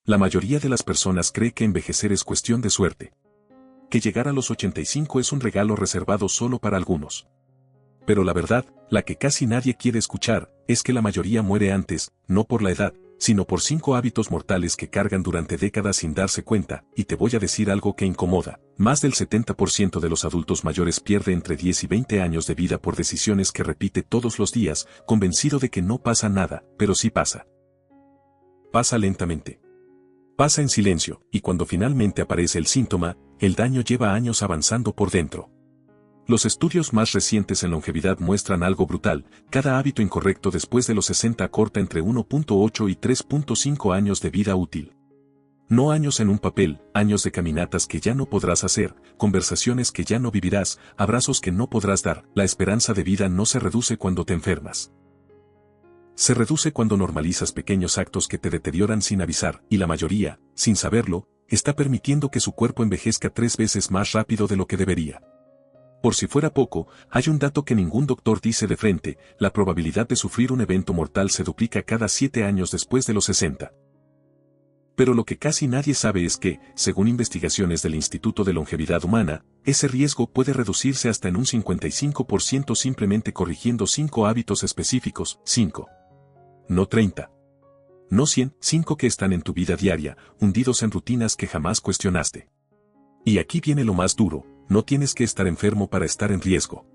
La mayoría de las personas cree que envejecer es cuestión de suerte. Que llegar a los 85 es un regalo reservado solo para algunos. Pero la verdad, la que casi nadie quiere escuchar, es que la mayoría muere antes, no por la edad, sino por 5 hábitos mortales que cargan durante décadas sin darse cuenta, y te voy a decir algo que incomoda. Más del 70% de los adultos mayores pierde entre 10 y 20 años de vida por decisiones que repite todos los días, convencido de que no pasa nada, pero sí pasa. Pasa lentamente. Pasa en silencio, y cuando finalmente aparece el síntoma, el daño lleva años avanzando por dentro. Los estudios más recientes en longevidad muestran algo brutal: cada hábito incorrecto después de los 60 acorta entre 1.8 y 3.5 años de vida útil. No años en un papel, años de caminatas que ya no podrás hacer, conversaciones que ya no vivirás, abrazos que no podrás dar. La esperanza de vida no se reduce cuando te enfermas. Se reduce cuando normalizas pequeños actos que te deterioran sin avisar, y la mayoría, sin saberlo, está permitiendo que su cuerpo envejezca 3 veces más rápido de lo que debería. Por si fuera poco, hay un dato que ningún doctor dice de frente: la probabilidad de sufrir un evento mortal se duplica cada 7 años después de los 60. Pero lo que casi nadie sabe es que, según investigaciones del Instituto de Longevidad Humana, ese riesgo puede reducirse hasta en un 55% simplemente corrigiendo 5 hábitos específicos. 5. No 30. No 100, 5 que están en tu vida diaria, hundidos en rutinas que jamás cuestionaste. Y aquí viene lo más duro: no tienes que estar enfermo para estar en riesgo.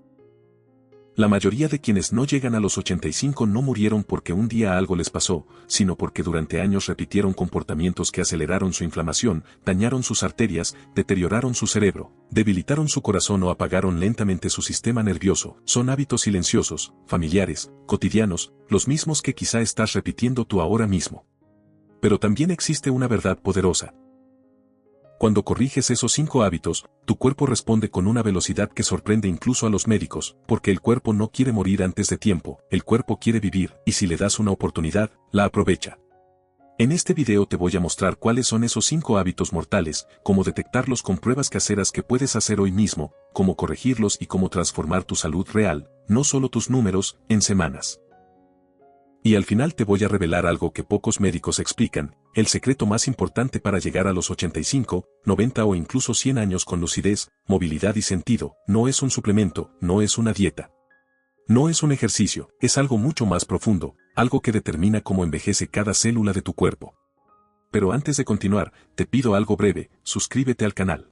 La mayoría de quienes no llegan a los 85 no murieron porque un día algo les pasó, sino porque durante años repitieron comportamientos que aceleraron su inflamación, dañaron sus arterias, deterioraron su cerebro, debilitaron su corazón o apagaron lentamente su sistema nervioso. Son hábitos silenciosos, familiares, cotidianos, los mismos que quizá estás repitiendo tú ahora mismo. Pero también existe una verdad poderosa. Cuando corriges esos 5 hábitos, tu cuerpo responde con una velocidad que sorprende incluso a los médicos, porque el cuerpo no quiere morir antes de tiempo, el cuerpo quiere vivir, y si le das una oportunidad, la aprovecha. En este video te voy a mostrar cuáles son esos 5 hábitos mortales, cómo detectarlos con pruebas caseras que puedes hacer hoy mismo, cómo corregirlos y cómo transformar tu salud real, no solo tus números, en semanas. Y al final te voy a revelar algo que pocos médicos explican: el secreto más importante para llegar a los 85, 90 o incluso 100 años con lucidez, movilidad y sentido. No es un suplemento, no es una dieta. No es un ejercicio, es algo mucho más profundo, algo que determina cómo envejece cada célula de tu cuerpo. Pero antes de continuar, te pido algo breve: suscríbete al canal.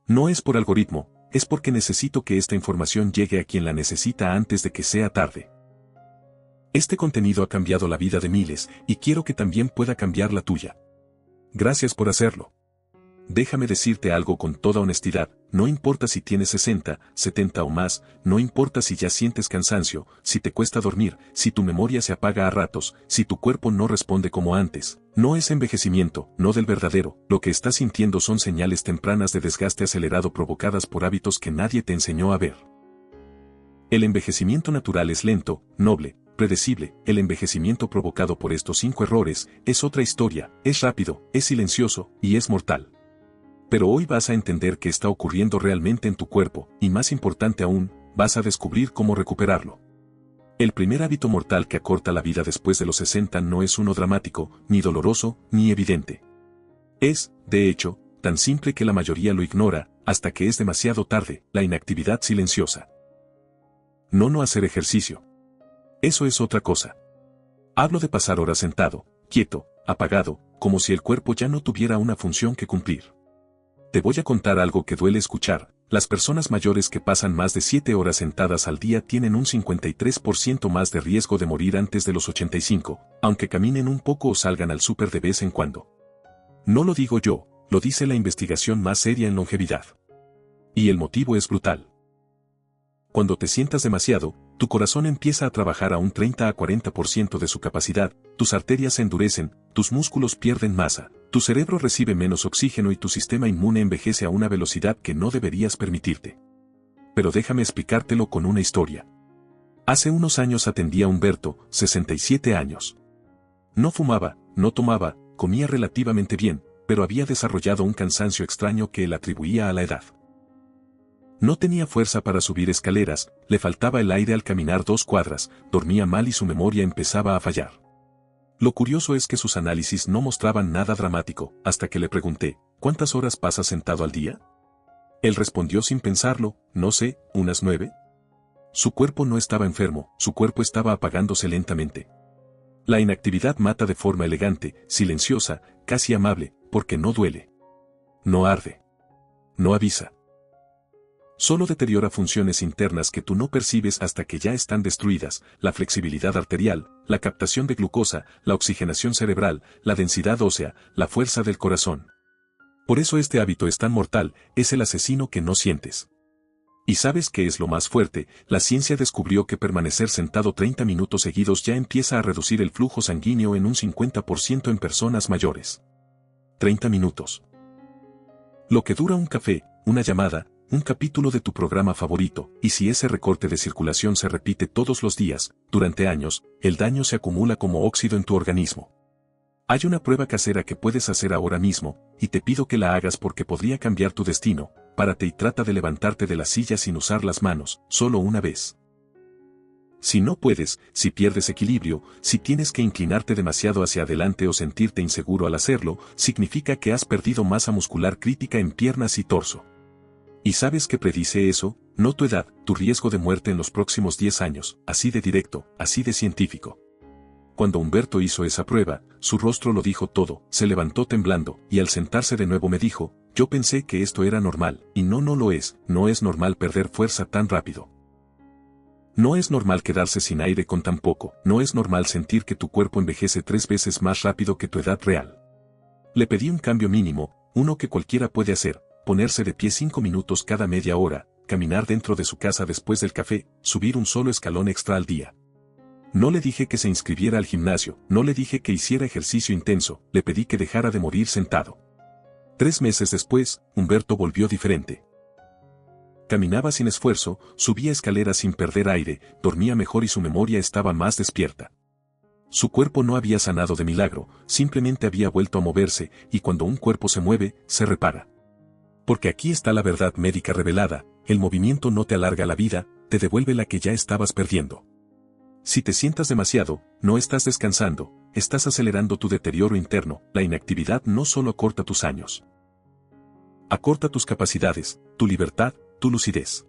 No es por algoritmo, es porque necesito que esta información llegue a quien la necesita antes de que sea tarde. Este contenido ha cambiado la vida de miles, y quiero que también pueda cambiar la tuya. Gracias por hacerlo. Déjame decirte algo con toda honestidad: no importa si tienes 60, 70 o más, no importa si ya sientes cansancio, si te cuesta dormir, si tu memoria se apaga a ratos, si tu cuerpo no responde como antes, no es envejecimiento, no del verdadero. Lo que estás sintiendo son señales tempranas de desgaste acelerado provocadas por hábitos que nadie te enseñó a ver. El envejecimiento natural es lento, noble, predecible. El envejecimiento provocado por estos 5 errores es otra historia: es rápido, es silencioso, y es mortal. Pero hoy vas a entender qué está ocurriendo realmente en tu cuerpo, y más importante aún, vas a descubrir cómo recuperarlo. El primer hábito mortal que acorta la vida después de los 60 no es uno dramático, ni doloroso, ni evidente. Es, de hecho, tan simple que la mayoría lo ignora, hasta que es demasiado tarde: la inactividad silenciosa. No hacer ejercicio. Eso es otra cosa. Hablo de pasar horas sentado, quieto, apagado, como si el cuerpo ya no tuviera una función que cumplir. Te voy a contar algo que duele escuchar: las personas mayores que pasan más de 7 horas sentadas al día tienen un 53% más de riesgo de morir antes de los 85, aunque caminen un poco o salgan al súper de vez en cuando. No lo digo yo, lo dice la investigación más seria en longevidad. Y el motivo es brutal. Cuando te sientas demasiado, tu corazón empieza a trabajar a un 30 a 40% de su capacidad, tus arterias se endurecen, tus músculos pierden masa, tu cerebro recibe menos oxígeno y tu sistema inmune envejece a una velocidad que no deberías permitirte. Pero déjame explicártelo con una historia. Hace unos años atendí a Humberto, 67 años. No fumaba, no tomaba, comía relativamente bien, pero había desarrollado un cansancio extraño que él atribuía a la edad. No tenía fuerza para subir escaleras, le faltaba el aire al caminar 2 cuadras, dormía mal y su memoria empezaba a fallar. Lo curioso es que sus análisis no mostraban nada dramático, hasta que le pregunté, ¿cuántas horas pasas sentado al día? Él respondió sin pensarlo, no sé, unas 9. Su cuerpo no estaba enfermo, su cuerpo estaba apagándose lentamente. La inactividad mata de forma elegante, silenciosa, casi amable, porque no duele. No arde. No avisa. Solo deteriora funciones internas que tú no percibes hasta que ya están destruidas, la flexibilidad arterial, la captación de glucosa, la oxigenación cerebral, la densidad ósea, la fuerza del corazón. Por eso este hábito es tan mortal, es el asesino que no sientes. ¿Y sabes qué es lo más fuerte? La ciencia descubrió que permanecer sentado 30 minutos seguidos ya empieza a reducir el flujo sanguíneo en un 50% en personas mayores. 30 minutos. Lo que dura un café, una llamada, un capítulo de tu programa favorito, y si ese recorte de circulación se repite todos los días, durante años, el daño se acumula como óxido en tu organismo. Hay una prueba casera que puedes hacer ahora mismo, y te pido que la hagas porque podría cambiar tu destino. Párate y trata de levantarte de la silla sin usar las manos, solo una vez. Si no puedes, si pierdes equilibrio, si tienes que inclinarte demasiado hacia adelante o sentirte inseguro al hacerlo, significa que has perdido masa muscular crítica en piernas y torso. ¿Y sabes qué predice eso? No tu edad, tu riesgo de muerte en los próximos 10 años, así de directo, así de científico. Cuando Humberto hizo esa prueba, su rostro lo dijo todo, se levantó temblando, y al sentarse de nuevo me dijo, yo pensé que esto era normal, y no lo es, no es normal perder fuerza tan rápido. No es normal quedarse sin aire con tan poco, no es normal sentir que tu cuerpo envejece 3 veces más rápido que tu edad real. Le pedí un cambio mínimo, uno que cualquiera puede hacer, ponerse de pie 5 minutos cada media hora, caminar dentro de su casa después del café, subir un solo escalón extra al día. No le dije que se inscribiera al gimnasio, no le dije que hiciera ejercicio intenso, le pedí que dejara de morir sentado. 3 meses después, Humberto volvió diferente. Caminaba sin esfuerzo, subía escaleras sin perder aire, dormía mejor y su memoria estaba más despierta. Su cuerpo no había sanado de milagro, simplemente había vuelto a moverse, y cuando un cuerpo se mueve, se repara. Porque aquí está la verdad médica revelada, el movimiento no te alarga la vida, te devuelve la que ya estabas perdiendo. Si te sientas demasiado, no estás descansando, estás acelerando tu deterioro interno, la inactividad no solo acorta tus años. Acorta tus capacidades, tu libertad, tu lucidez.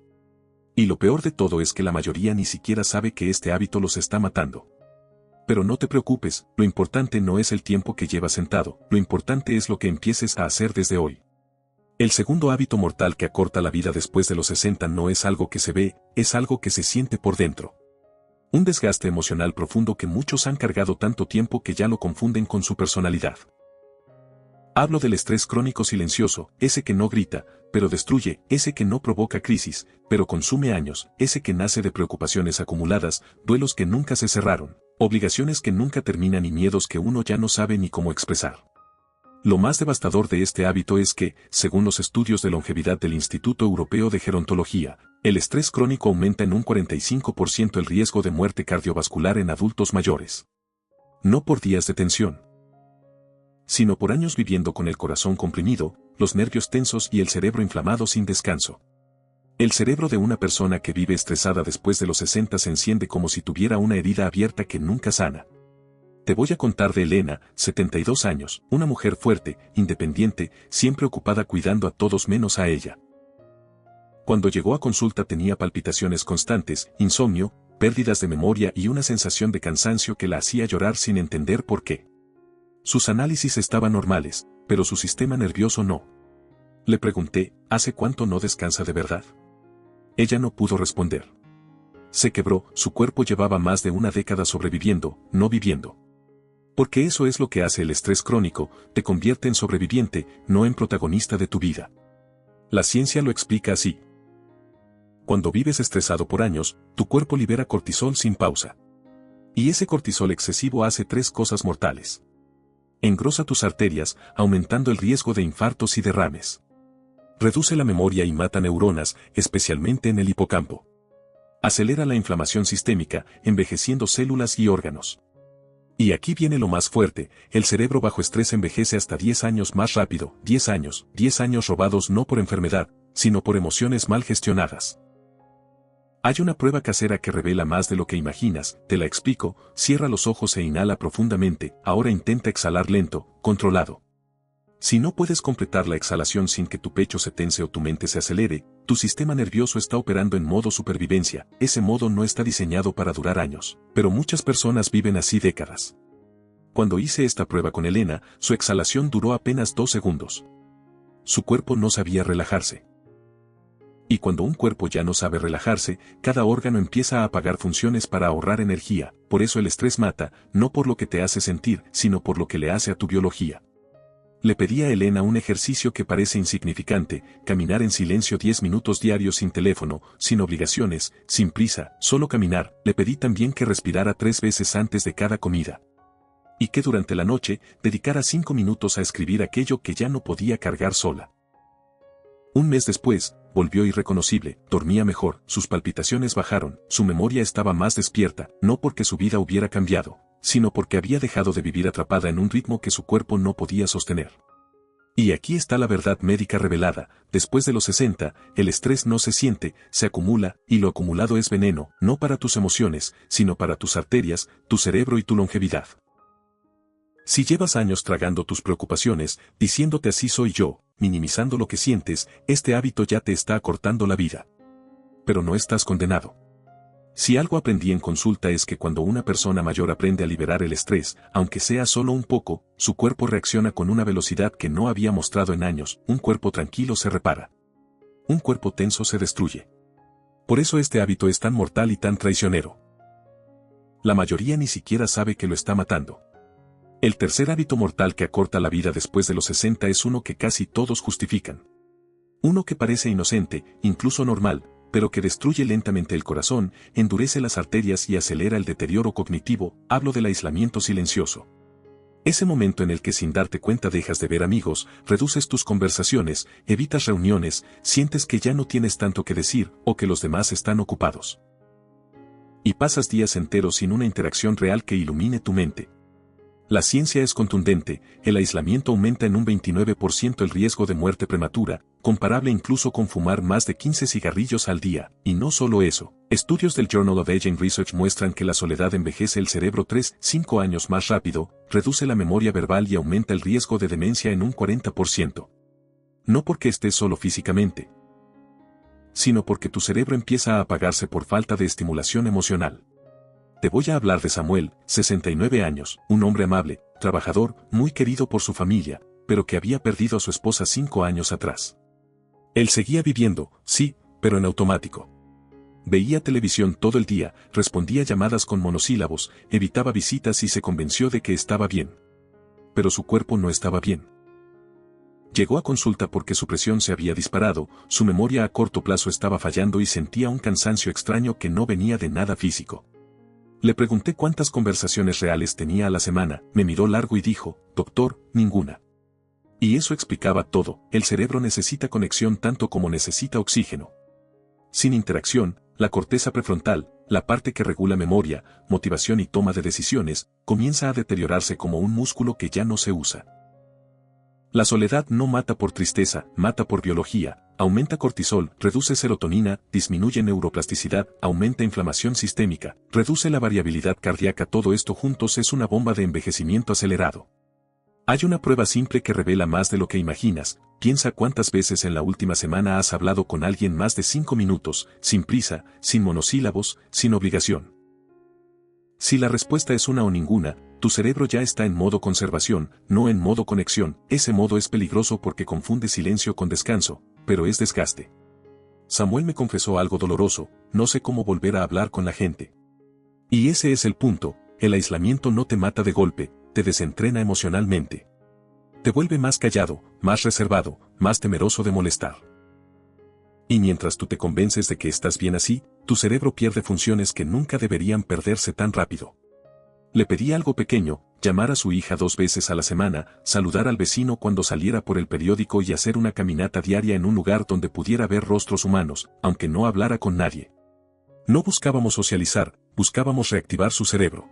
Y lo peor de todo es que la mayoría ni siquiera sabe que este hábito los está matando. Pero no te preocupes, lo importante no es el tiempo que llevas sentado, lo importante es lo que empieces a hacer desde hoy. El segundo hábito mortal que acorta la vida después de los 60 no es algo que se ve, es algo que se siente por dentro. Un desgaste emocional profundo que muchos han cargado tanto tiempo que ya lo confunden con su personalidad. Hablo del estrés crónico silencioso, ese que no grita, pero destruye, ese que no provoca crisis, pero consume años, ese que nace de preocupaciones acumuladas, duelos que nunca se cerraron, obligaciones que nunca terminan y miedos que uno ya no sabe ni cómo expresar. Lo más devastador de este hábito es que, según los estudios de longevidad del Instituto Europeo de Gerontología, el estrés crónico aumenta en un 45% el riesgo de muerte cardiovascular en adultos mayores. No por días de tensión, sino por años viviendo con el corazón comprimido, los nervios tensos y el cerebro inflamado sin descanso. El cerebro de una persona que vive estresada después de los 60 se enciende como si tuviera una herida abierta que nunca sana. Te voy a contar de Elena, 72 años, una mujer fuerte, independiente, siempre ocupada cuidando a todos menos a ella. Cuando llegó a consulta tenía palpitaciones constantes, insomnio, pérdidas de memoria y una sensación de cansancio que la hacía llorar sin entender por qué. Sus análisis estaban normales, pero su sistema nervioso no. Le pregunté, ¿hace cuánto no descansa de verdad? Ella no pudo responder. Se quebró, su cuerpo llevaba más de una década sobreviviendo, no viviendo. Porque eso es lo que hace el estrés crónico, te convierte en sobreviviente, no en protagonista de tu vida. La ciencia lo explica así. Cuando vives estresado por años, tu cuerpo libera cortisol sin pausa. Y ese cortisol excesivo hace 3 cosas mortales. Engrosa tus arterias, aumentando el riesgo de infartos y derrames. Reduce la memoria y mata neuronas, especialmente en el hipocampo. Acelera la inflamación sistémica, envejeciendo células y órganos. Y aquí viene lo más fuerte, el cerebro bajo estrés envejece hasta 10 años más rápido, 10 años robados no por enfermedad, sino por emociones mal gestionadas. Hay una prueba casera que revela más de lo que imaginas, te la explico, cierra los ojos e inhala profundamente, ahora intenta exhalar lento, controlado. Si no puedes completar la exhalación sin que tu pecho se tense o tu mente se acelere, tu sistema nervioso está operando en modo supervivencia, ese modo no está diseñado para durar años, pero muchas personas viven así décadas. Cuando hice esta prueba con Elena, su exhalación duró apenas 2 segundos. Su cuerpo no sabía relajarse. Y cuando un cuerpo ya no sabe relajarse, cada órgano empieza a apagar funciones para ahorrar energía, por eso el estrés mata, no por lo que te hace sentir, sino por lo que le hace a tu biología. Le pedí a Elena un ejercicio que parece insignificante, caminar en silencio 10 minutos diarios sin teléfono, sin obligaciones, sin prisa, solo caminar. Le pedí también que respirara 3 veces antes de cada comida. Y que durante la noche, dedicara 5 minutos a escribir aquello que ya no podía cargar sola. Un mes después, volvió irreconocible, dormía mejor, sus palpitaciones bajaron, su memoria estaba más despierta, no porque su vida hubiera cambiado, sino porque había dejado de vivir atrapada en un ritmo que su cuerpo no podía sostener. Y aquí está la verdad médica revelada, después de los 60, el estrés no se siente, se acumula, y lo acumulado es veneno, no para tus emociones, sino para tus arterias, tu cerebro y tu longevidad. Si llevas años tragando tus preocupaciones, diciéndote así soy yo, minimizando lo que sientes, este hábito ya te está acortando la vida. Pero no estás condenado. Si algo aprendí en consulta es que cuando una persona mayor aprende a liberar el estrés, aunque sea solo un poco, su cuerpo reacciona con una velocidad que no había mostrado en años, un cuerpo tranquilo se repara. Un cuerpo tenso se destruye. Por eso este hábito es tan mortal y tan traicionero. La mayoría ni siquiera sabe que lo está matando. El tercer hábito mortal que acorta la vida después de los 60 es uno que casi todos justifican. Uno que parece inocente, incluso normal, pero que destruye lentamente el corazón, endurece las arterias y acelera el deterioro cognitivo, hablo del aislamiento silencioso. Ese momento en el que sin darte cuenta dejas de ver amigos, reduces tus conversaciones, evitas reuniones, sientes que ya no tienes tanto que decir o que los demás están ocupados. Y pasas días enteros sin una interacción real que ilumine tu mente. La ciencia es contundente, el aislamiento aumenta en un 29% el riesgo de muerte prematura, comparable incluso con fumar más de 15 cigarrillos al día, y no solo eso. Estudios del Journal of Aging Research muestran que la soledad envejece el cerebro 3-5 años más rápido, reduce la memoria verbal y aumenta el riesgo de demencia en un 40%. No porque estés solo físicamente, sino porque tu cerebro empieza a apagarse por falta de estimulación emocional. Te voy a hablar de Samuel, 69 años, un hombre amable, trabajador, muy querido por su familia, pero que había perdido a su esposa 5 años atrás. Él seguía viviendo, sí, pero en automático. Veía televisión todo el día, respondía llamadas con monosílabos, evitaba visitas y se convenció de que estaba bien. Pero su cuerpo no estaba bien. Llegó a consulta porque su presión se había disparado, su memoria a corto plazo estaba fallando y sentía un cansancio extraño que no venía de nada físico. Le pregunté cuántas conversaciones reales tenía a la semana, me miró largo y dijo, doctor, ninguna. Y eso explicaba todo, el cerebro necesita conexión tanto como necesita oxígeno. Sin interacción, la corteza prefrontal, la parte que regula memoria, motivación y toma de decisiones, comienza a deteriorarse como un músculo que ya no se usa. La soledad no mata por tristeza, mata por biología, aumenta cortisol, reduce serotonina, disminuye neuroplasticidad, aumenta inflamación sistémica, reduce la variabilidad cardíaca. Todo esto juntos es una bomba de envejecimiento acelerado. Hay una prueba simple que revela más de lo que imaginas. Piensa cuántas veces en la última semana has hablado con alguien más de 5 minutos, sin prisa, sin monosílabos, sin obligación. Si la respuesta es una o ninguna, tu cerebro ya está en modo conservación, no en modo conexión. Ese modo es peligroso porque confunde silencio con descanso, pero es desgaste. Samuel me confesó algo doloroso, no sé cómo volver a hablar con la gente. Y ese es el punto, el aislamiento no te mata de golpe, te desentrena emocionalmente. Te vuelve más callado, más reservado, más temeroso de molestar. Y mientras tú te convences de que estás bien así, tu cerebro pierde funciones que nunca deberían perderse tan rápido. Le pedí algo pequeño, llamar a su hija 2 veces a la semana, saludar al vecino cuando saliera por el periódico y hacer una caminata diaria en un lugar donde pudiera ver rostros humanos, aunque no hablara con nadie. No buscábamos socializar, buscábamos reactivar su cerebro.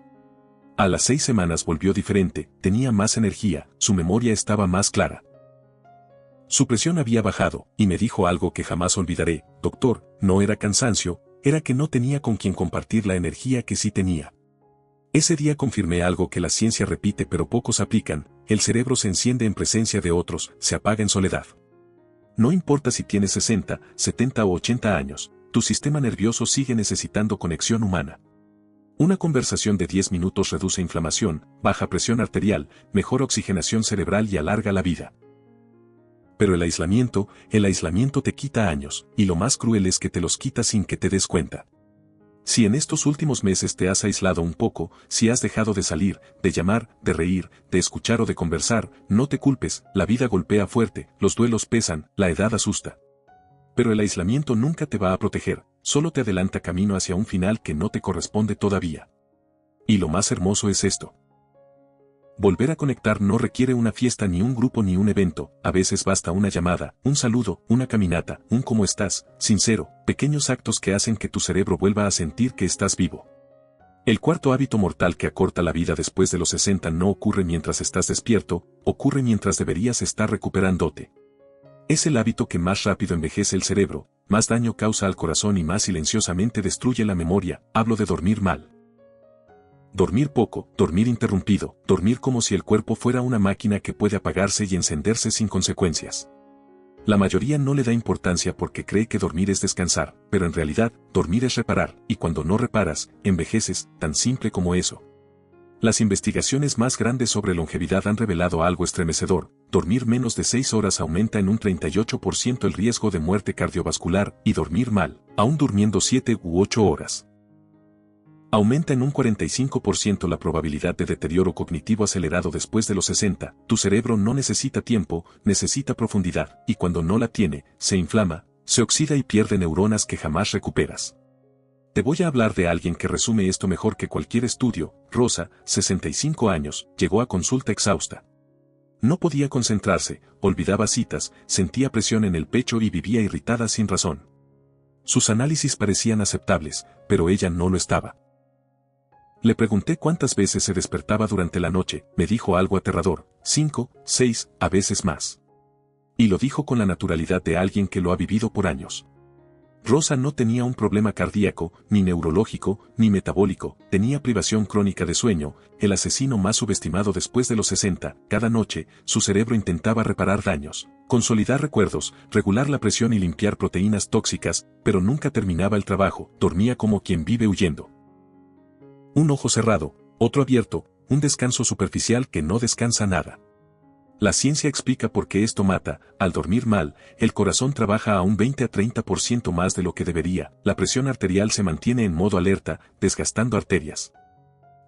A las 6 semanas volvió diferente, tenía más energía, su memoria estaba más clara. Su presión había bajado, y me dijo algo que jamás olvidaré, doctor, no era cansancio, era que no tenía con quien compartir la energía que sí tenía. Ese día confirmé algo que la ciencia repite pero pocos aplican: el cerebro se enciende en presencia de otros, se apaga en soledad. No importa si tienes 60, 70 o 80 años, tu sistema nervioso sigue necesitando conexión humana. Una conversación de 10 minutos reduce inflamación, baja presión arterial, mejora oxigenación cerebral y alarga la vida. Pero el aislamiento te quita años, y lo más cruel es que te los quita sin que te des cuenta. Si en estos últimos meses te has aislado un poco, si has dejado de salir, de llamar, de reír, de escuchar o de conversar, no te culpes, la vida golpea fuerte, los duelos pesan, la edad asusta. Pero el aislamiento nunca te va a proteger, solo te adelanta camino hacia un final que no te corresponde todavía. Y lo más hermoso es esto. Volver a conectar no requiere una fiesta ni un grupo ni un evento, a veces basta una llamada, un saludo, una caminata, un cómo estás, sincero, pequeños actos que hacen que tu cerebro vuelva a sentir que estás vivo. El cuarto hábito mortal que acorta la vida después de los 60 no ocurre mientras estás despierto, ocurre mientras deberías estar recuperándote. Es el hábito que más rápido envejece el cerebro, más daño causa al corazón y más silenciosamente destruye la memoria. Hablo de dormir mal. Dormir poco, dormir interrumpido, dormir como si el cuerpo fuera una máquina que puede apagarse y encenderse sin consecuencias. La mayoría no le da importancia porque cree que dormir es descansar, pero en realidad, dormir es reparar, y cuando no reparas, envejeces, tan simple como eso. Las investigaciones más grandes sobre longevidad han revelado algo estremecedor: dormir menos de 6 horas aumenta en un 38% el riesgo de muerte cardiovascular, y dormir mal, aún durmiendo 7 u 8 horas, aumenta en un 45% la probabilidad de deterioro cognitivo acelerado después de los 60. Tu cerebro no necesita tiempo, necesita profundidad, y cuando no la tiene, se inflama, se oxida y pierde neuronas que jamás recuperas. Te voy a hablar de alguien que resume esto mejor que cualquier estudio. Rosa, 65 años, llegó a consulta exhausta. No podía concentrarse, olvidaba citas, sentía presión en el pecho y vivía irritada sin razón. Sus análisis parecían aceptables, pero ella no lo estaba. Le pregunté cuántas veces se despertaba durante la noche, me dijo algo aterrador: 5, 6, a veces más. Y lo dijo con la naturalidad de alguien que lo ha vivido por años. Rosa no tenía un problema cardíaco, ni neurológico, ni metabólico, tenía privación crónica de sueño, el asesino más subestimado después de los 60. Cada noche, su cerebro intentaba reparar daños, consolidar recuerdos, regular la presión y limpiar proteínas tóxicas, pero nunca terminaba el trabajo, dormía como quien vive huyendo. Un ojo cerrado, otro abierto, un descanso superficial que no descansa nada. La ciencia explica por qué esto mata. Al dormir mal, el corazón trabaja a un 20 a 30% más de lo que debería, la presión arterial se mantiene en modo alerta, desgastando arterias.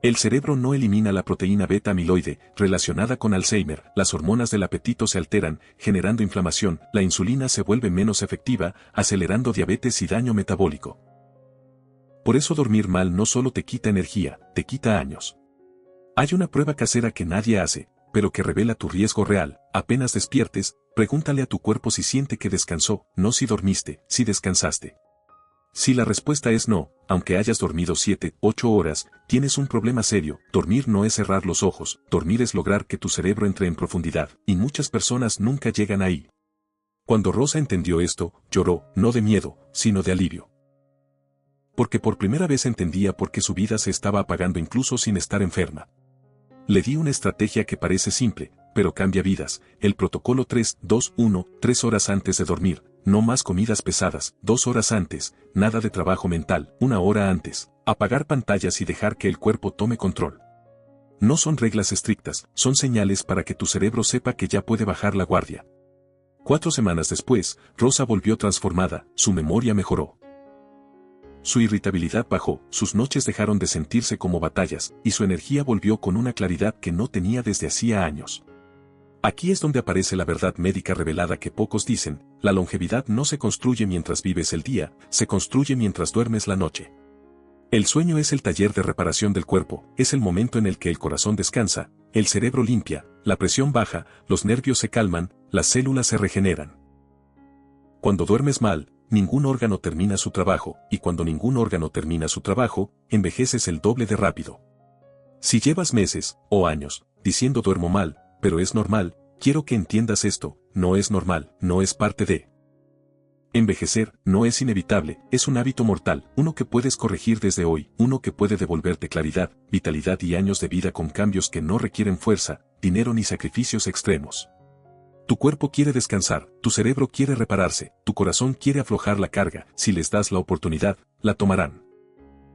El cerebro no elimina la proteína beta-amiloide, relacionada con Alzheimer, las hormonas del apetito se alteran, generando inflamación, la insulina se vuelve menos efectiva, acelerando diabetes y daño metabólico. Por eso dormir mal no solo te quita energía, te quita años. Hay una prueba casera que nadie hace, pero que revela tu riesgo real. Apenas despiertes, pregúntale a tu cuerpo si siente que descansó, no si dormiste, si descansaste. Si la respuesta es no, aunque hayas dormido 7, 8 horas, tienes un problema serio. Dormir no es cerrar los ojos, dormir es lograr que tu cerebro entre en profundidad, y muchas personas nunca llegan ahí. Cuando Rosa entendió esto, lloró, no de miedo, sino de alivio. Porque por primera vez entendía por qué su vida se estaba apagando incluso sin estar enferma. Le di una estrategia que parece simple, pero cambia vidas: el protocolo 3-2-1, 3 horas antes de dormir, no más comidas pesadas; 2 horas antes, nada de trabajo mental; 1 hora antes, apagar pantallas y dejar que el cuerpo tome control. No son reglas estrictas, son señales para que tu cerebro sepa que ya puede bajar la guardia. 4 semanas después, Rosa volvió transformada, su memoria mejoró. Su irritabilidad bajó, sus noches dejaron de sentirse como batallas, y su energía volvió con una claridad que no tenía desde hacía años. Aquí es donde aparece la verdad médica revelada que pocos dicen: la longevidad no se construye mientras vives el día, se construye mientras duermes la noche. El sueño es el taller de reparación del cuerpo, es el momento en el que el corazón descansa, el cerebro limpia, la presión baja, los nervios se calman, las células se regeneran. Cuando duermes mal, ningún órgano termina su trabajo, y cuando ningún órgano termina su trabajo, envejeces el doble de rápido. Si llevas meses, o años, diciendo duermo mal, pero es normal, quiero que entiendas esto: no es normal, no es parte de. Envejecer no es inevitable, es un hábito mortal, uno que puedes corregir desde hoy, uno que puede devolverte claridad, vitalidad y años de vida con cambios que no requieren fuerza, dinero ni sacrificios extremos. Tu cuerpo quiere descansar, tu cerebro quiere repararse, tu corazón quiere aflojar la carga, si les das la oportunidad, la tomarán.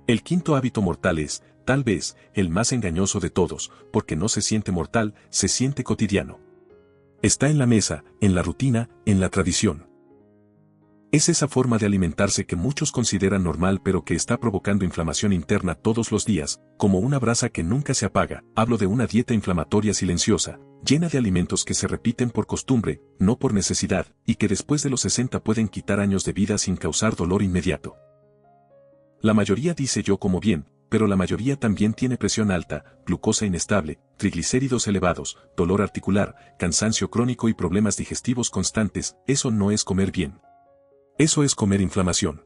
El quinto hábito mortal es, tal vez, el más engañoso de todos, porque no se siente mortal, se siente cotidiano. Está en la mesa, en la rutina, en la tradición. Es esa forma de alimentarse que muchos consideran normal pero que está provocando inflamación interna todos los días, como una brasa que nunca se apaga. Hablo de una dieta inflamatoria silenciosa, llena de alimentos que se repiten por costumbre, no por necesidad, y que después de los 60 pueden quitar años de vida sin causar dolor inmediato. La mayoría dice yo como bien, pero la mayoría también tiene presión alta, glucosa inestable, triglicéridos elevados, dolor articular, cansancio crónico y problemas digestivos constantes. Eso no es comer bien. Eso es comer inflamación.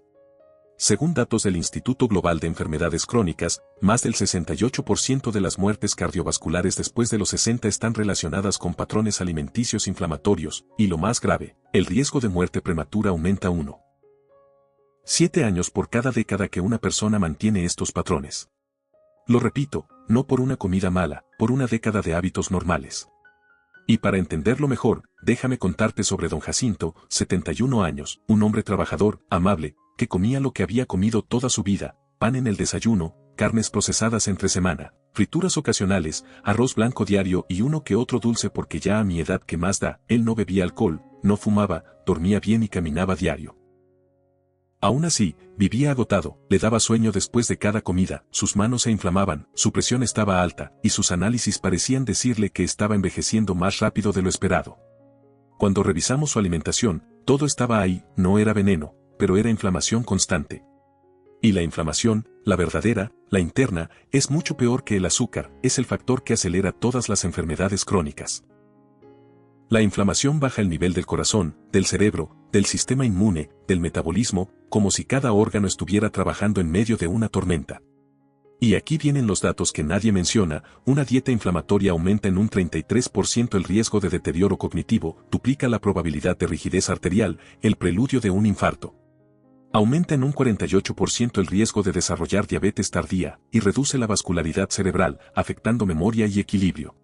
Según datos del Instituto Global de Enfermedades Crónicas, más del 68% de las muertes cardiovasculares después de los 60 están relacionadas con patrones alimenticios inflamatorios, y lo más grave, el riesgo de muerte prematura aumenta 1,7 años por cada década que una persona mantiene estos patrones. Lo repito, no por una comida mala, por una década de hábitos normales. Y para entenderlo mejor, déjame contarte sobre don Jacinto, 71 años, un hombre trabajador, amable, que comía lo que había comido toda su vida, pan en el desayuno, carnes procesadas entre semana, frituras ocasionales, arroz blanco diario y uno que otro dulce porque ya a mi edad que más da, él no bebía alcohol, no fumaba, dormía bien y caminaba diario. Aún así, vivía agotado, le daba sueño después de cada comida, sus manos se inflamaban, su presión estaba alta, y sus análisis parecían decirle que estaba envejeciendo más rápido de lo esperado. Cuando revisamos su alimentación, todo estaba ahí, no era veneno, pero era inflamación constante. Y la inflamación, la verdadera, la interna, es mucho peor que el azúcar, es el factor que acelera todas las enfermedades crónicas. La inflamación baja el nivel del corazón, del cerebro, del sistema inmune, del metabolismo, como si cada órgano estuviera trabajando en medio de una tormenta. Y aquí vienen los datos que nadie menciona: una dieta inflamatoria aumenta en un 33% el riesgo de deterioro cognitivo, duplica la probabilidad de rigidez arterial, el preludio de un infarto. Aumenta en un 48% el riesgo de desarrollar diabetes tardía, y reduce la vascularidad cerebral, afectando memoria y equilibrio.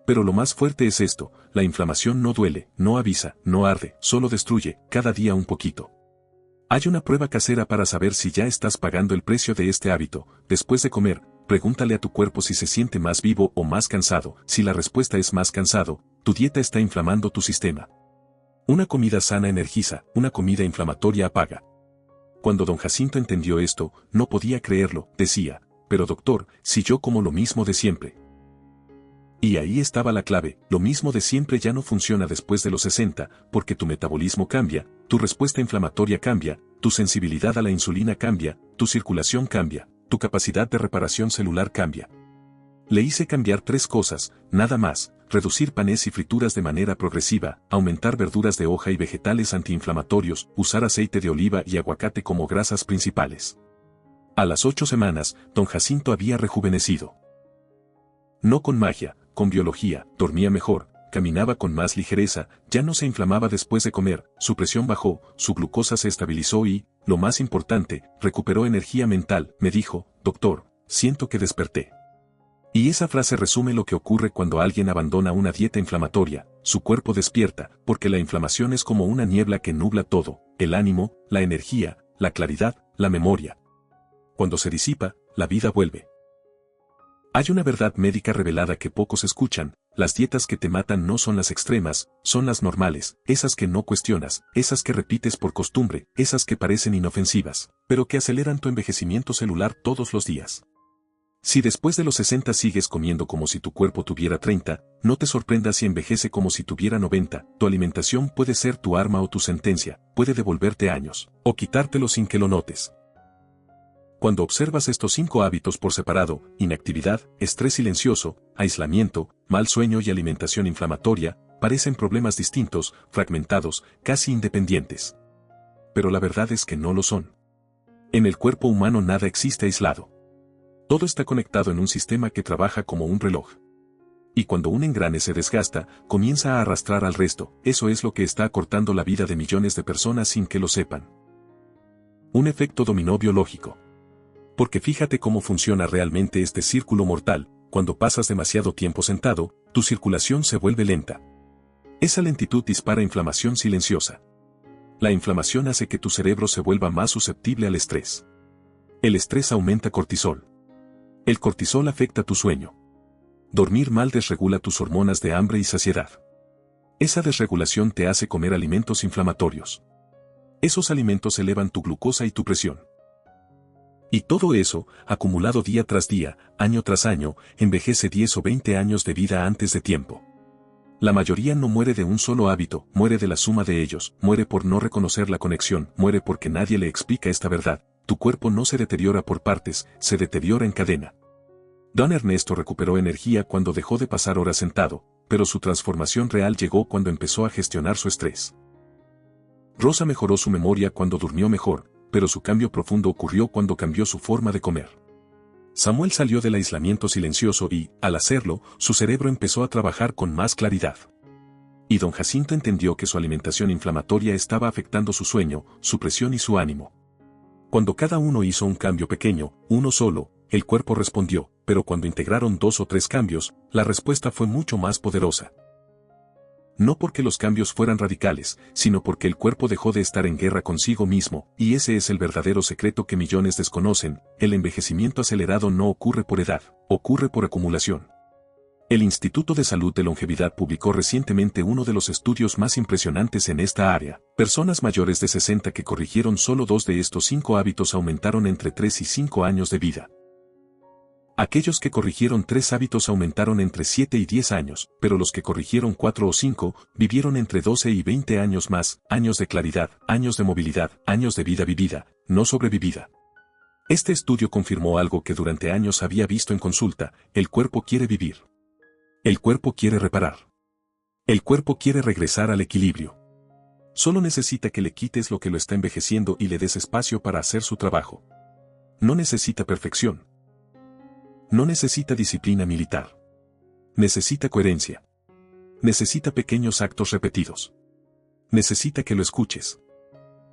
Pero lo más fuerte es esto: la inflamación no duele, no avisa, no arde, solo destruye, cada día un poquito. Hay una prueba casera para saber si ya estás pagando el precio de este hábito. Después de comer, pregúntale a tu cuerpo si se siente más vivo o más cansado. Si la respuesta es más cansado, tu dieta está inflamando tu sistema. Una comida sana energiza, una comida inflamatoria apaga. Cuando don Jacinto entendió esto, no podía creerlo, decía: pero doctor, si yo como lo mismo de siempre. Y ahí estaba la clave: lo mismo de siempre ya no funciona después de los 60, porque tu metabolismo cambia, tu respuesta inflamatoria cambia, tu sensibilidad a la insulina cambia, tu circulación cambia, tu capacidad de reparación celular cambia. Le hice cambiar 3 cosas, nada más: reducir panes y frituras de manera progresiva, aumentar verduras de hoja y vegetales antiinflamatorios, usar aceite de oliva y aguacate como grasas principales. A las 8 semanas, don Jacinto había rejuvenecido. No con magia, con biología, dormía mejor, caminaba con más ligereza, ya no se inflamaba después de comer, su presión bajó, su glucosa se estabilizó y, lo más importante, recuperó energía mental. Me dijo: doctor, siento que desperté. Y esa frase resume lo que ocurre cuando alguien abandona una dieta inflamatoria: su cuerpo despierta, porque la inflamación es como una niebla que nubla todo, el ánimo, la energía, la claridad, la memoria. Cuando se disipa, la vida vuelve. Hay una verdad médica revelada que pocos escuchan: las dietas que te matan no son las extremas, son las normales, esas que no cuestionas, esas que repites por costumbre, esas que parecen inofensivas, pero que aceleran tu envejecimiento celular todos los días. Si después de los 60 sigues comiendo como si tu cuerpo tuviera 30, no te sorprendas si envejece como si tuviera 90, tu alimentación puede ser tu arma o tu sentencia, puede devolverte años, o quitártelo sin que lo notes. Cuando observas estos 5 hábitos por separado: inactividad, estrés silencioso, aislamiento, mal sueño y alimentación inflamatoria, parecen problemas distintos, fragmentados, casi independientes. Pero la verdad es que no lo son. En el cuerpo humano nada existe aislado. Todo está conectado en un sistema que trabaja como un reloj. Y cuando un engrane se desgasta, comienza a arrastrar al resto. Eso es lo que está acortando la vida de millones de personas sin que lo sepan. Un efecto dominó biológico. Porque fíjate cómo funciona realmente este círculo mortal. Cuando pasas demasiado tiempo sentado, tu circulación se vuelve lenta. Esa lentitud dispara inflamación silenciosa. La inflamación hace que tu cerebro se vuelva más susceptible al estrés. El estrés aumenta cortisol. El cortisol afecta tu sueño. Dormir mal desregula tus hormonas de hambre y saciedad. Esa desregulación te hace comer alimentos inflamatorios. Esos alimentos elevan tu glucosa y tu presión. Y todo eso, acumulado día tras día, año tras año, envejece 10 o 20 años de vida antes de tiempo. La mayoría no muere de un solo hábito, muere de la suma de ellos, muere por no reconocer la conexión, muere porque nadie le explica esta verdad. Tu cuerpo no se deteriora por partes, se deteriora en cadena. Don Ernesto recuperó energía cuando dejó de pasar horas sentado, pero su transformación real llegó cuando empezó a gestionar su estrés. Rosa mejoró su memoria cuando durmió mejor, pero su cambio profundo ocurrió cuando cambió su forma de comer. Samuel salió del aislamiento silencioso y, al hacerlo, su cerebro empezó a trabajar con más claridad. Y don Jacinto entendió que su alimentación inflamatoria estaba afectando su sueño, su presión y su ánimo. Cuando cada uno hizo un cambio pequeño, uno solo, el cuerpo respondió, pero cuando integraron 2 o 3 cambios, la respuesta fue mucho más poderosa. No porque los cambios fueran radicales, sino porque el cuerpo dejó de estar en guerra consigo mismo, y ese es el verdadero secreto que millones desconocen: el envejecimiento acelerado no ocurre por edad, ocurre por acumulación. El Instituto de Salud de Longevidad publicó recientemente uno de los estudios más impresionantes en esta área. Personas mayores de 60 que corrigieron solo 2 de estos 5 hábitos aumentaron entre 3 y 5 años de vida. Aquellos que corrigieron 3 hábitos aumentaron entre 7 y 10 años, pero los que corrigieron 4 o 5, vivieron entre 12 y 20 años más, años de claridad, años de movilidad, años de vida vivida, no sobrevivida. Este estudio confirmó algo que durante años había visto en consulta: el cuerpo quiere vivir. El cuerpo quiere reparar. El cuerpo quiere regresar al equilibrio. Solo necesita que le quites lo que lo está envejeciendo y le des espacio para hacer su trabajo. No necesita perfección. No necesita disciplina militar. Necesita coherencia. Necesita pequeños actos repetidos. Necesita que lo escuches.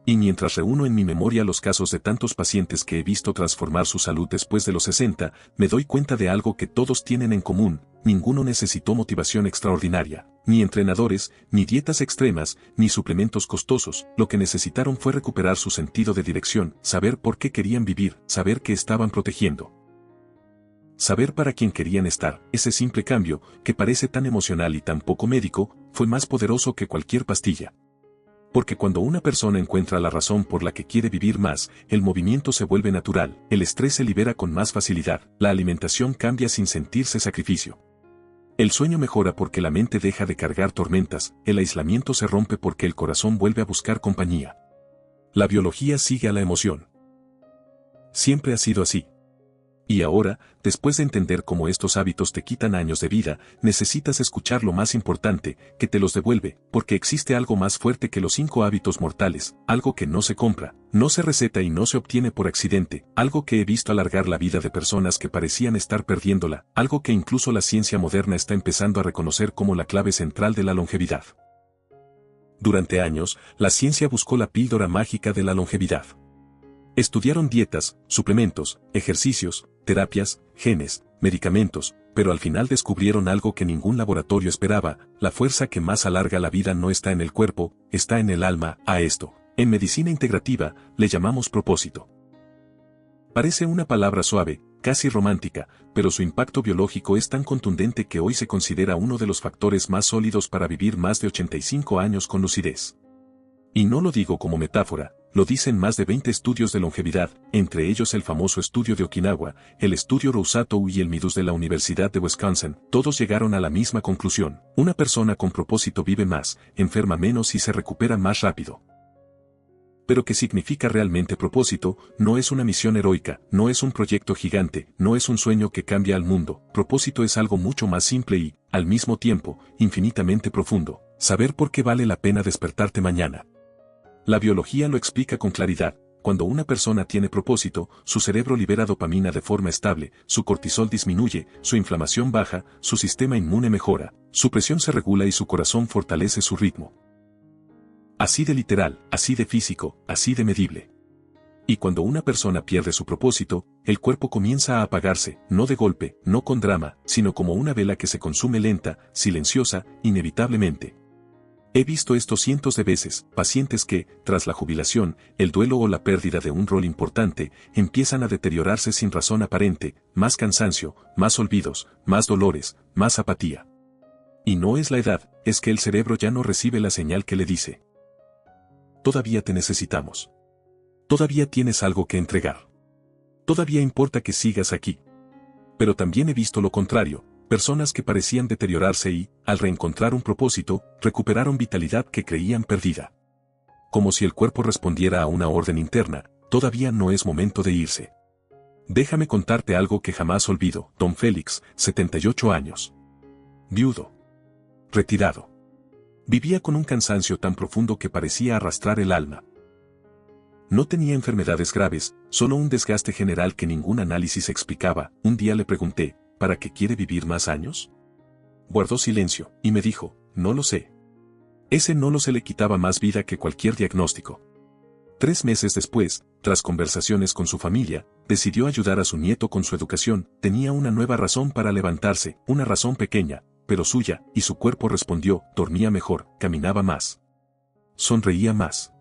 Y mientras reúno en mi memoria los casos de tantos pacientes que he visto transformar su salud después de los 60, me doy cuenta de algo que todos tienen en común: ninguno necesitó motivación extraordinaria, ni entrenadores, ni dietas extremas, ni suplementos costosos. Lo que necesitaron fue recuperar su sentido de dirección, saber por qué querían vivir, saber que estaban protegiendo. Saber para quién querían estar. Ese simple cambio, que parece tan emocional y tan poco médico, fue más poderoso que cualquier pastilla. Porque cuando una persona encuentra la razón por la que quiere vivir más, el movimiento se vuelve natural, el estrés se libera con más facilidad, la alimentación cambia sin sentirse sacrificio. El sueño mejora porque la mente deja de cargar tormentas, el aislamiento se rompe porque el corazón vuelve a buscar compañía. La biología sigue a la emoción. Siempre ha sido así. Y ahora, después de entender cómo estos hábitos te quitan años de vida, necesitas escuchar lo más importante, que te los devuelve, porque existe algo más fuerte que los 5 hábitos mortales, algo que no se compra, no se receta y no se obtiene por accidente, algo que he visto alargar la vida de personas que parecían estar perdiéndola, algo que incluso la ciencia moderna está empezando a reconocer como la clave central de la longevidad. Durante años, la ciencia buscó la píldora mágica de la longevidad. Estudiaron dietas, suplementos, ejercicios, terapias, genes, medicamentos, pero al final descubrieron algo que ningún laboratorio esperaba: la fuerza que más alarga la vida no está en el cuerpo, está en el alma. A esto, en medicina integrativa, le llamamos propósito. Parece una palabra suave, casi romántica, pero su impacto biológico es tan contundente que hoy se considera uno de los factores más sólidos para vivir más de 85 años con lucidez. Y no lo digo como metáfora, lo dicen más de 20 estudios de longevidad, entre ellos el famoso estudio de Okinawa, el estudio Rosato y el MIDUS de la Universidad de Wisconsin. Todos llegaron a la misma conclusión: una persona con propósito vive más, enferma menos y se recupera más rápido. Pero ¿qué significa realmente propósito? No es una misión heroica, no es un proyecto gigante, no es un sueño que cambia al mundo. Propósito es algo mucho más simple y, al mismo tiempo, infinitamente profundo: saber por qué vale la pena despertarte mañana. La biología lo explica con claridad: Cuando una persona tiene propósito, su cerebro libera dopamina de forma estable, su cortisol disminuye, su inflamación baja, su sistema inmune mejora, su presión se regula y su corazón fortalece su ritmo. Así de literal, así de físico, así de medible. Y cuando una persona pierde su propósito, el cuerpo comienza a apagarse, no de golpe, no con drama, sino como una vela que se consume lenta, silenciosa, inevitablemente. He visto esto cientos de veces, pacientes que, tras la jubilación, el duelo o la pérdida de un rol importante, empiezan a deteriorarse sin razón aparente, más cansancio, más olvidos, más dolores, más apatía. Y no es la edad, es que el cerebro ya no recibe la señal que le dice: todavía te necesitamos. Todavía tienes algo que entregar. Todavía importa que sigas aquí. Pero también he visto lo contrario. Personas que parecían deteriorarse y, al reencontrar un propósito, recuperaron vitalidad que creían perdida. Como si el cuerpo respondiera a una orden interna: todavía no es momento de irse. Déjame contarte algo que jamás olvido. Don Félix, 78 años. Viudo. Retirado. Vivía con un cansancio tan profundo que parecía arrastrar el alma. No tenía enfermedades graves, solo un desgaste general que ningún análisis explicaba. Un día le pregunté: ¿para qué quiere vivir más años? Guardó silencio, y me dijo: no lo sé. Ese no lo se le quitaba más vida que cualquier diagnóstico. 3 meses después, tras conversaciones con su familia, decidió ayudar a su nieto con su educación. Tenía una nueva razón para levantarse, una razón pequeña, pero suya, y su cuerpo respondió. Dormía mejor, caminaba más. Sonreía más.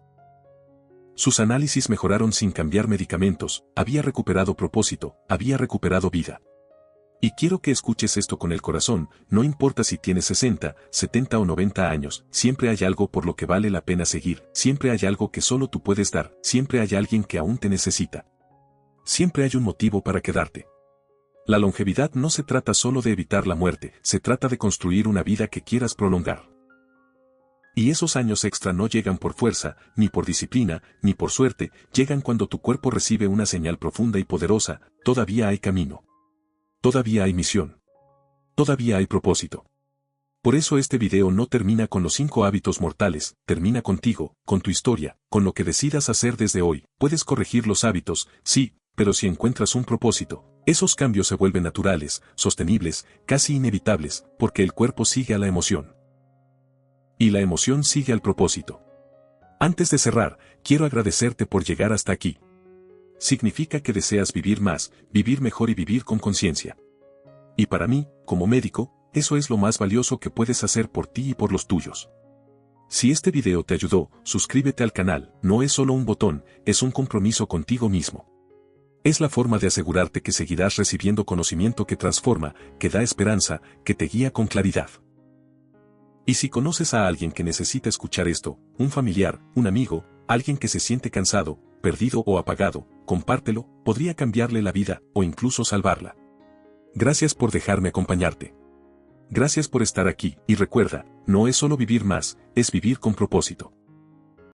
Sus análisis mejoraron sin cambiar medicamentos, había recuperado propósito, había recuperado vida. Y quiero que escuches esto con el corazón: no importa si tienes 60, 70 o 90 años, siempre hay algo por lo que vale la pena seguir, siempre hay algo que solo tú puedes dar, siempre hay alguien que aún te necesita. Siempre hay un motivo para quedarte. La longevidad no se trata solo de evitar la muerte, se trata de construir una vida que quieras prolongar. Y esos años extra no llegan por fuerza, ni por disciplina, ni por suerte, llegan cuando tu cuerpo recibe una señal profunda y poderosa: todavía hay camino. Todavía hay misión. Todavía hay propósito. Por eso este video no termina con los 5 hábitos mortales, termina contigo, con tu historia, con lo que decidas hacer desde hoy. Puedes corregir los hábitos, sí, pero si encuentras un propósito, esos cambios se vuelven naturales, sostenibles, casi inevitables, porque el cuerpo sigue a la emoción. Y la emoción sigue al propósito. Antes de cerrar, quiero agradecerte por llegar hasta aquí. Significa que deseas vivir más, vivir mejor y vivir con conciencia. Y para mí, como médico, eso es lo más valioso que puedes hacer por ti y por los tuyos. Si este video te ayudó, suscríbete al canal. No es solo un botón, es un compromiso contigo mismo. Es la forma de asegurarte que seguirás recibiendo conocimiento que transforma, que da esperanza, que te guía con claridad. Y si conoces a alguien que necesita escuchar esto, un familiar, un amigo, alguien que se siente cansado, perdido o apagado, compártelo, podría cambiarle la vida, o incluso salvarla. Gracias por dejarme acompañarte. Gracias por estar aquí, y recuerda, no es solo vivir más, es vivir con propósito.